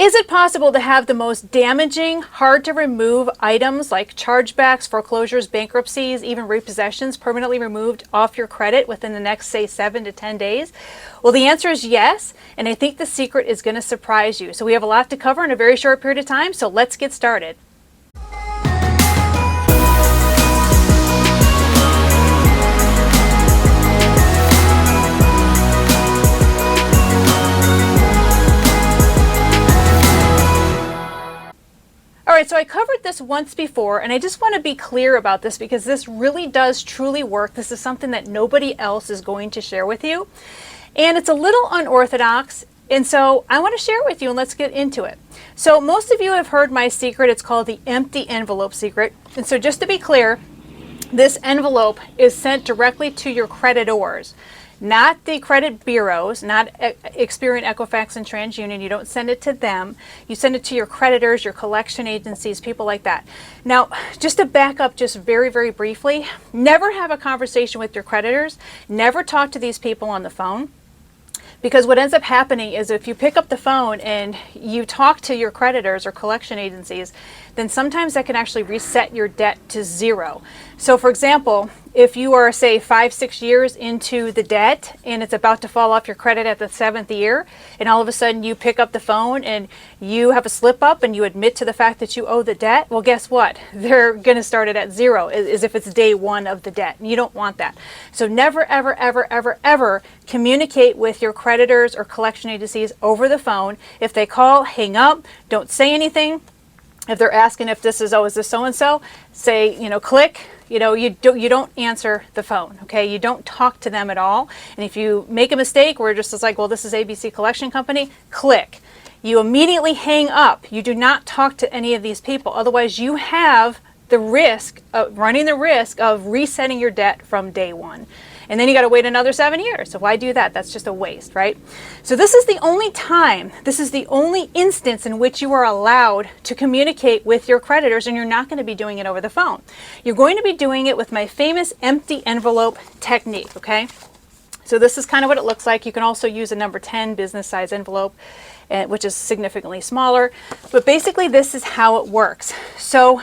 Is it possible to have the most damaging, hard to remove items like chargebacks, foreclosures, bankruptcies, even repossessions permanently removed off your credit within the next, say, 7 to 10 days? Well, the answer is yes, and I think the secret is going to surprise you. So we have a lot to cover in a very short period of time, so let's get started. All right, so I covered this once before, and I just want to be clear about this because this really does truly work. This is something that nobody else is going to share with you. And it's a little unorthodox, and so I want to share it with you, and let's get into it. So most of you have heard my secret. It's called the empty envelope secret. And so just to be clear, this envelope is sent directly to your creditors, not the credit bureaus, not Experian, Equifax, and TransUnion. You don't send it to them. You send it to your creditors, your collection agencies, people like that. Now, just to back up just very, very briefly, never have a conversation with your creditors. Never talk to these people on the phone. Because what ends up happening is if you pick up the phone and you talk to your creditors or collection agencies, then sometimes that can actually reset your debt to zero. So for example, if you are, say, 5-6 years into the debt and it's about to fall off your credit at the 7th year, and all of a sudden you pick up the phone and you have a slip up and you admit to the fact that you owe the debt, well, guess what? They're going to start it at zero, as if it's day one of the debt. And you don't want that. So never, ever, ever, ever, ever communicate with your creditors or collection agencies over the phone. If they call, hang up, don't say anything. If they're asking if this is, oh, is this so-and-so, say, click. You don't answer the phone, okay? You don't talk to them at all. And if you make a mistake, we're just like, well, this is ABC Collection Company, click. You immediately hang up. You do not talk to any of these people. Otherwise, you have the risk of running the risk of resetting your debt from day one. And then you got to wait another 7 years. So why do that? That's just a waste, right? So this is the only time, this is the only instance in which you are allowed to communicate with your creditors, and you're not going to be doing it over the phone. You're going to be doing it with my famous empty envelope technique, okay? So this is kind of what it looks like. You can also use a number 10 business size envelope, which is significantly smaller. But basically this is how it works. So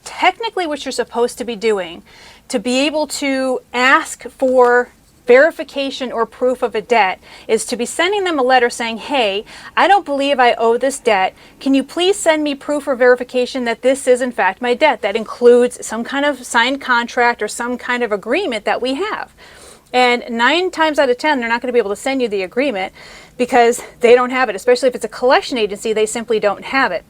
technically what you're supposed to be doing to be able to ask for verification or proof of a debt is to be sending them a letter saying, hey, I don't believe I owe this debt. Can you please send me proof or verification that this is in fact my debt? That includes some kind of signed contract or some kind of agreement that we have. And 9 times out of 10, they're not going to be able to send you the agreement because they don't have it. Especially if it's a collection agency, they simply don't have it.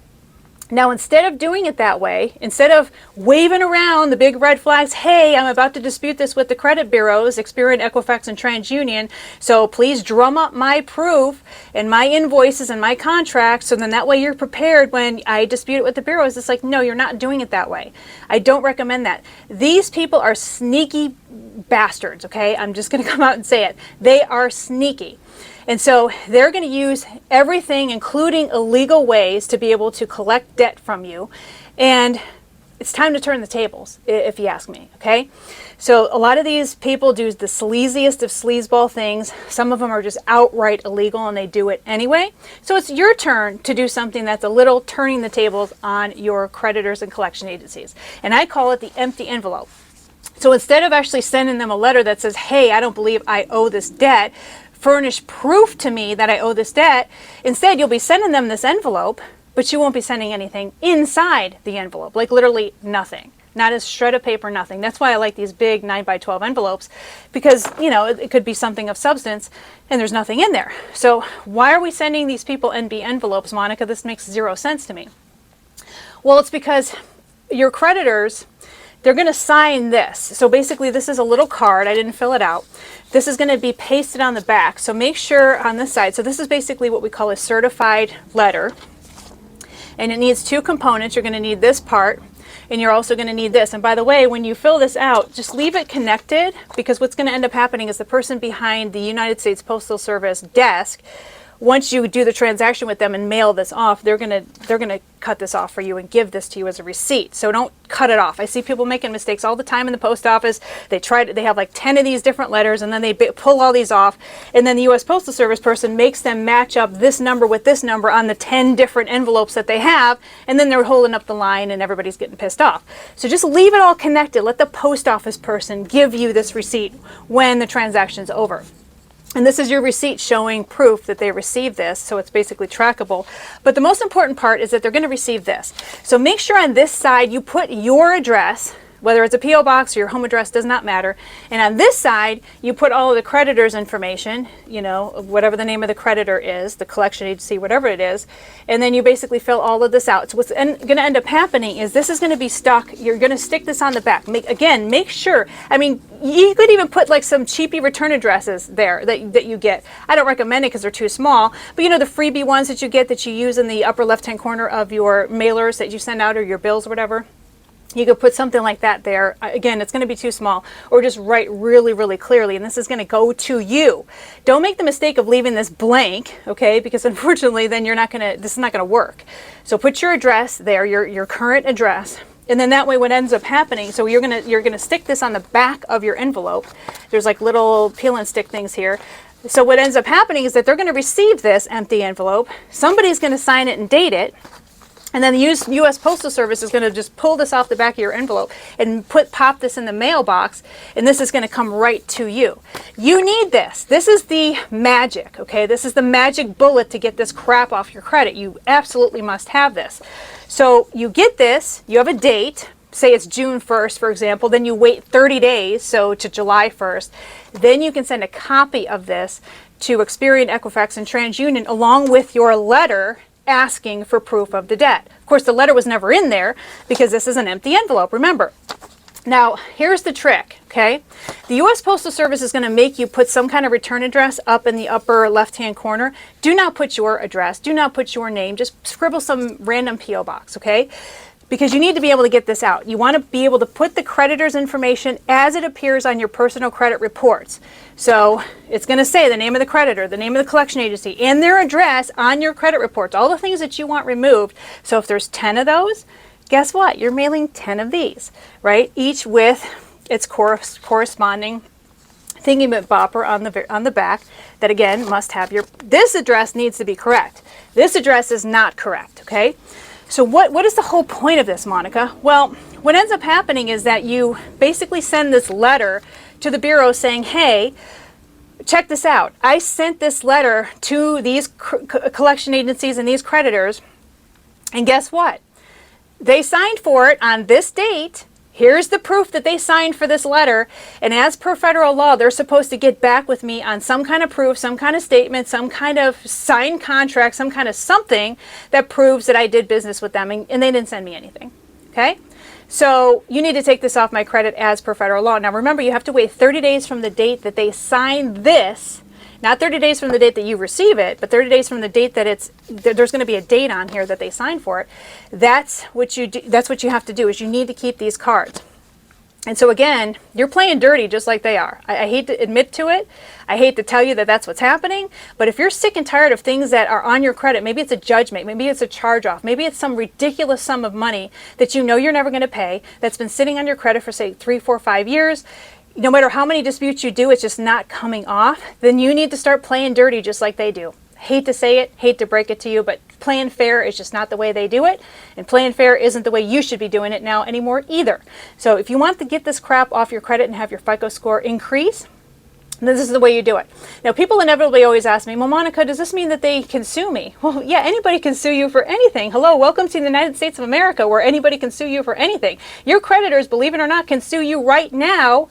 Now, instead of doing it that way, instead of waving around the big red flags, hey, I'm about to dispute this with the credit bureaus, Experian, Equifax, and TransUnion, so please drum up my proof and my invoices and my contracts, so then that way you're prepared when I dispute it with the bureaus. It's like, no, you're not doing it that way. I don't recommend that. These people are sneaky bastards, okay? I'm just going to come out and say it. They are sneaky. And so they're going to use everything, including illegal ways, to be able to collect debt from you. And it's time to turn the tables, if you ask me, okay? So a lot of these people do the sleaziest of sleazeball things. Some of them are just outright illegal, and they do it anyway. So it's your turn to do something that's a little turning the tables on your creditors and collection agencies. And I call it the empty envelope. So instead of actually sending them a letter that says, hey, I don't believe I owe this debt, furnish proof to me that I owe this debt, instead you'll be sending them this envelope, but you won't be sending anything inside the envelope, like literally nothing. Not a shred of paper, nothing. That's why I like these big 9x12 envelopes, because it could be something of substance and there's nothing in there. So why are we sending these people NB envelopes, Monica? This makes zero sense to me. Well, it's because your creditors, they're going to sign this. So basically this is a little card. I didn't fill it out. This is going to be pasted on the back. So make sure on this side. So this is basically what we call a certified letter. And it needs 2 components. You're going to need this part, and you're also going to need this. And by the way, when you fill this out, just leave it connected, because what's going to end up happening is the person behind the United States Postal Service desk once you do the transaction with them and mail this off, they're gonna cut this off for you and give this to you as a receipt. So don't cut it off. I see people making mistakes all the time in the post office. They have like 10 of these different letters, and then they pull all these off, and then the U.S. Postal Service person makes them match up this number with this number on the 10 different envelopes that they have, and then they're holding up the line and everybody's getting pissed off. So just leave it all connected. Let the post office person give you this receipt when the transaction's over. And this is your receipt showing proof that they received this, so it's basically trackable. But the most important part is that they're going to receive this. So make sure on this side you put your address, whether it's a P.O. box or your home address, does not matter. And on this side, you put all of the creditor's information, you know, whatever the name of the creditor is, the collection agency, whatever it is, and then you basically fill all of this out. So what's going to end up happening is this is going to be stuck. You're going to stick this on the back. Make sure, I mean, you could even put like some cheapy return addresses there that you get. I don't recommend it because they're too small, but you know the freebie ones that you get that you use in the upper left-hand corner of your mailers that you send out, or your bills or whatever. You could put something like that there. Again, it's going to be too small, or just write really, really clearly, and this is going to go to you. Don't make the mistake of leaving this blank, okay? Because unfortunately, then this is not going to work. So put your address there, your current address, and then that way what ends up happening, so you're gonna stick this on the back of your envelope. There's like little peel and stick things here. So what ends up happening is that they're going to receive this empty envelope. Somebody's going to sign it and date it. And then the U.S. Postal Service is going to just pull this off the back of your envelope and pop this in the mailbox, and this is going to come right to you. You need this. This is the magic, okay? This is the magic bullet to get this crap off your credit. You absolutely must have this. So you get this, you have a date, say it's June 1st, for example, then you wait 30 days, so to July 1st. Then you can send a copy of this to Experian, Equifax, and TransUnion along with your letter asking for proof of the debt. Of course, the letter was never in there because this is an empty envelope, remember. Now, here's the trick, okay? The U.S. Postal Service is going to make you put some kind of return address up in the upper left-hand corner. Do not put your address. Do not put your name. Just scribble some random P.O. box, okay? Because you need to be able to get this out. You want to be able to put the creditor's information as it appears on your personal credit reports. So it's going to say the name of the creditor, the name of the collection agency, and their address on your credit reports, all the things that you want removed. So if there's 10 of those, guess what? You're mailing 10 of these, right? Each with its corresponding thingy-bopper on the back that, again, must have this address needs to be correct. This address is not correct, okay? So what is the whole point of this, Monica? Well, what ends up happening is that you basically send this letter to the Bureau saying, hey, check this out. I sent this letter to these collection agencies and these creditors, and guess what? They signed for it on this date. Here's the proof that they signed for this letter, and as per federal law, they're supposed to get back with me on some kind of proof, some kind of statement, some kind of signed contract, some kind of something that proves that I did business with them, and they didn't send me anything, okay? So you need to take this off my credit as per federal law. Now remember, you have to wait 30 days from the date that they signed this, not 30 days from the date that you receive it, but 30 days from the date that there's going to be a date on here that they signed for it. That's what you do. That's what you have to do, is you need to keep these cards. And so again, you're playing dirty just like they are. I hate to admit to it. I hate to tell you that that's what's happening. But if you're sick and tired of things that are on your credit, maybe it's a judgment, maybe it's a charge-off, maybe it's some ridiculous sum of money that you know you're never going to pay, that's been sitting on your credit for, say, 3, 4, 5 years, no matter how many disputes you do, it's just not coming off, then you need to start playing dirty just like they do. Hate to say it, hate to break it to you, but playing fair is just not the way they do it, and playing fair isn't the way you should be doing it now anymore either. So if you want to get this crap off your credit and have your FICO score increase, this is the way you do it. Now, people inevitably always ask me, well, Monica, does this mean that they can sue me? Well, yeah, anybody can sue you for anything. Hello, welcome to the United States of America, where anybody can sue you for anything. Your creditors, believe it or not, can sue you right now,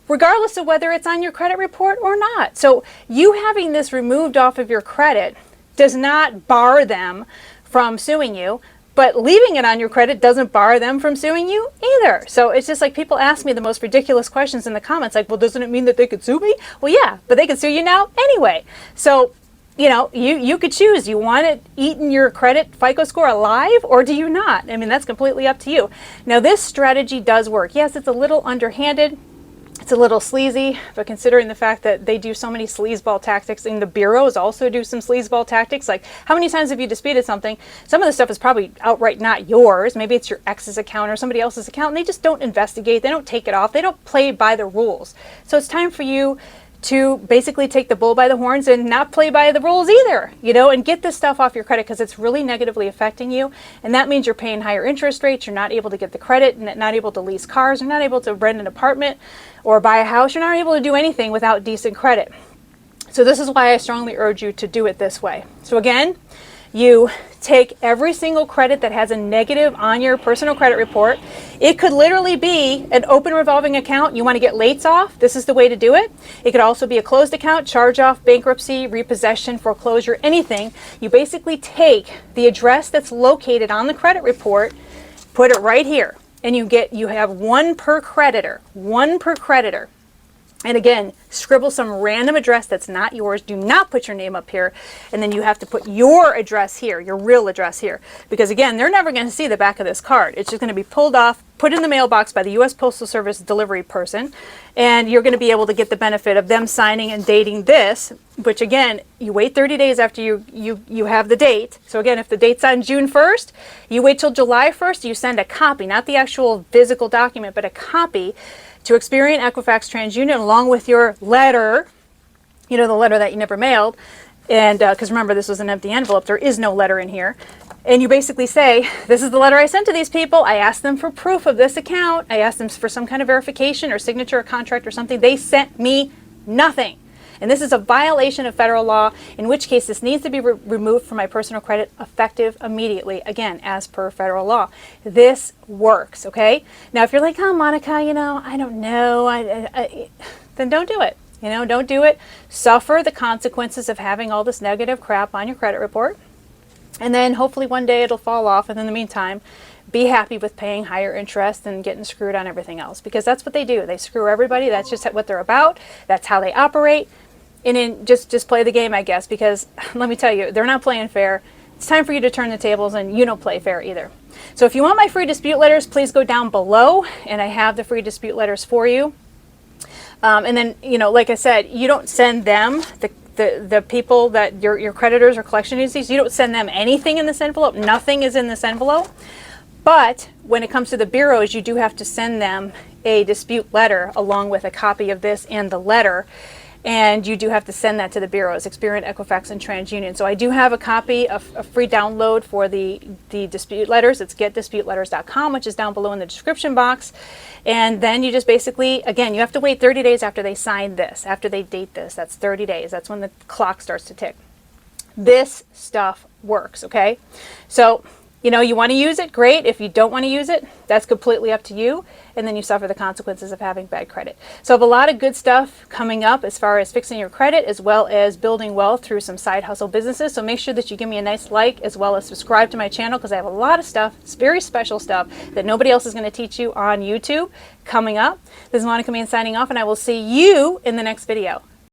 regardless of whether it's on your credit report or not. So you having this removed off of your credit does not bar them from suing you, but leaving it on your credit doesn't bar them from suing you either. So it's just like people ask me the most ridiculous questions in the comments, like, well, doesn't it mean that they could sue me? Well, yeah, but they can sue you now anyway. So, you know, you could choose. You want it eating your credit FICO score alive, or do you not? I mean, that's completely up to you. Now, this strategy does work. Yes, it's a little underhanded. It's a little sleazy, but considering the fact that they do so many sleazeball tactics, and the bureaus also do some sleazeball tactics, like how many times have you disputed something? Some of the stuff is probably outright not yours. Maybe it's your ex's account or somebody else's account, and they just don't investigate. They don't take it off. They don't play by the rules. So it's time for you to basically take the bull by the horns and not play by the rules either, you know, and get this stuff off your credit because it's really negatively affecting you. And that means you're paying higher interest rates, you're not able to get the credit, and not able to lease cars, you're not able to rent an apartment or buy a house, you're not able to do anything without decent credit. So this is why I strongly urge you to do it this way. So again, you take every single credit that has a negative on your personal credit report. It could literally be an open revolving account. You want to get lates off. This is the way to do it. It could also be a closed account, charge off, bankruptcy, repossession, foreclosure, anything. You basically take the address that's located on the credit report, put it right here, and you have one per creditor. And again, scribble some random address that's not yours. Do not put your name up here. And then you have to put your address here, your real address here. Because again, they're never going to see the back of this card. It's just going to be pulled off, put in the mailbox by the U.S. Postal Service delivery person. And you're going to be able to get the benefit of them signing and dating this, which again, you wait 30 days after you have the date. So again, if the date's on June 1st, you wait till July 1st, you send a copy, not the actual physical document, but a copy to Experian, Equifax, TransUnion, along with your letter, you know, the letter that you never mailed. And because remember, this was an empty envelope, there is no letter in here. And you basically say, this is the letter I sent to these people. I asked them for proof of this account. I asked them for some kind of verification or signature or contract or something. They sent me nothing. And this is a violation of federal law, in which case this needs to be removed from my personal credit effective immediately, again, as per federal law. This works, okay? Now, if you're like, oh, Monica, you know, I don't know, then don't do it. You know, don't do it. Suffer the consequences of having all this negative crap on your credit report. And then hopefully one day it'll fall off. And in the meantime, be happy with paying higher interest and getting screwed on everything else. Because that's what they do. They screw everybody. That's just what they're about. That's how they operate. And then just play the game, I guess, because let me tell you, they're not playing fair. It's time for you to turn the tables, and you don't play fair either. So if you want my free dispute letters, please go down below, and I have the free dispute letters for you. And then, you know, like I said, you don't send them, the people that your creditors or collection agencies, you don't send them anything in this envelope. Nothing is in this envelope. But when it comes to the bureaus, you do have to send them a dispute letter along with a copy of this and the letter. And you do have to send that to the bureaus, Experian, Equifax, and TransUnion. So I do have a copy of a free download for the dispute letters. It's getdisputeletters.com, which is down below in the description box. And then you just basically, again, you have to wait 30 days after they sign this, after they date this. That's 30 days. That's when the clock starts to tick. This stuff works, okay? So, you know, you want to use it, great. If you don't want to use it, that's completely up to you. And then you suffer the consequences of having bad credit. So I have a lot of good stuff coming up as far as fixing your credit, as well as building wealth through some side hustle businesses. So make sure that you give me a nice like, as well as subscribe to my channel, because I have a lot of stuff, it's very special stuff that nobody else is going to teach you on YouTube coming up. This is Monica Mann signing off, and I will see you in the next video.